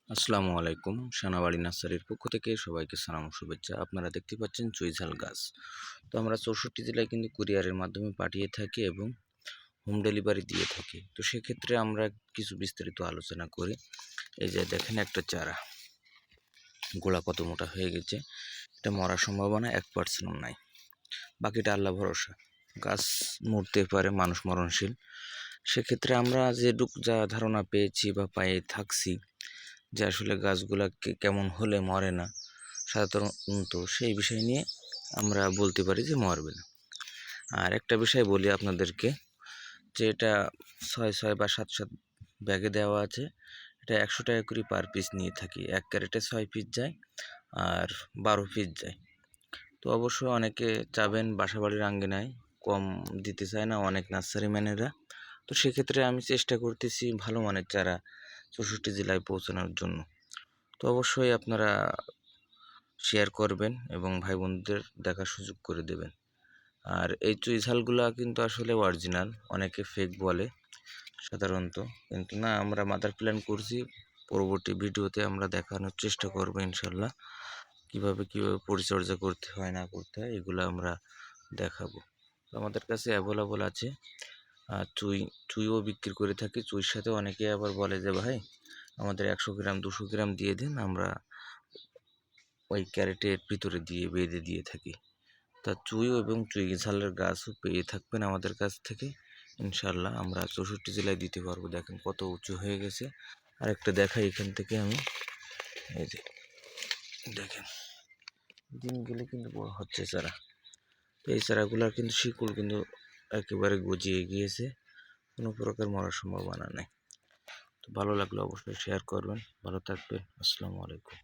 আসসালামু আলাইকুম। সেনাবাড়ি নার্সারির পক্ষ থেকে সবাইকে সালাম ও শুভেচ্ছা। আপনারা দেখতে পাচ্ছেন চুইঝাল গাছ। তো আমরা 64 জেলায় কিন্তু কুরিয়ারের মাধ্যমে পাঠিয়ে থাকি এবং হোম ডেলিভারি দিয়ে থাকি। তো সেক্ষেত্রে আমরা কিছু বিস্তারিত আলোচনা করি। এই যে দেখেন একটা চারা, গোড়া কত মোটা হয়ে গেছে। এটা মরার সম্ভাবনা 1% নাই, বাকিটা আল্লাহ ভরসা। গাছ মরতে পারে, মানুষ মরণশীল। সেক্ষেত্রে আমরা যা ধারণা পেয়েছি বা পায়ে থাকছি যে আসলে গাছগুলা কেমন হলে মরে না সাধারণত, সেই বিষয় নিয়ে আমরা বলতে পারি যে মরবে না। আর একটা বিষয় বলি আপনাদেরকে, যে এটা 6 বা 7 ব্যাগে দেওয়া আছে। এটা 100 টাকা করে পার পিস নিয়ে থাকি। 1 ক্যারেটে 6 পিস যায় আর 12 পিস যায়। তো অবশ্যই অনেকে চাবেন বাসাবাড়ির আঙ্গিনায়, কম দিতে চায় না অনেক নার্সারি ম্যানেরা। তো সেক্ষেত্রে আমি চেষ্টা করতেছি ভালো মানের চারা 64 জেলায় পৌঁছানোর জন্য। তো অবশ্যই আপনারা শেয়ার করবেন এবং ভাই বোনদের দেখার সুযোগ করে দেবেন। আর এই চুইঝালগুলা কিন্তু আসলে অরিজিনাল, অনেকে ফেক বলে সাধারণত, কিন্তু না, আমরা মাদার প্ল্যান করছি। পরবর্তী ভিডিওতে আমরা দেখানোর চেষ্টা করবো ইনশাল্লাহ, কিভাবে পরিচর্যা করতে হয় না করতে হয়, এগুলো আমরা দেখাবো। তো আমাদের কাছে অ্যাভেলেবল আছে। আর চুইও বিক্রি করে থাকি। চুইয়ের সাথে অনেকে আবার বলে যে ভাই আমাদের 100 গ্রাম 200 গ্রাম দিয়ে দিন, আমরা ওই ক্যারেটের ভিতরে দিয়ে বেঁধে দিয়ে থাকি। তা চুই এবং চুই ঝালের গাছও পেয়ে থাকবেন আমাদের কাছ থেকে ইনশাল্লাহ। আমরা 64 জেলায় দিতে পারবো। দেখেন কত উঁচু হয়ে গেছে। আরেকটা দেখাই এখান থেকে আমি, এই যে দেখেন, দিন গেলে কিন্তু বড় হচ্ছে চারা। তো এই চারাগুলার কিন্তু শিকড় কিন্তু একেবারে গজিয়ে গিয়েছে, কোনো প্রকার মরার সম্ভাবনা নেই। তো ভালো লাগলে অবশ্যই শেয়ার করবেন। ভালো থাকবেন। আসসালামু আলাইকুম।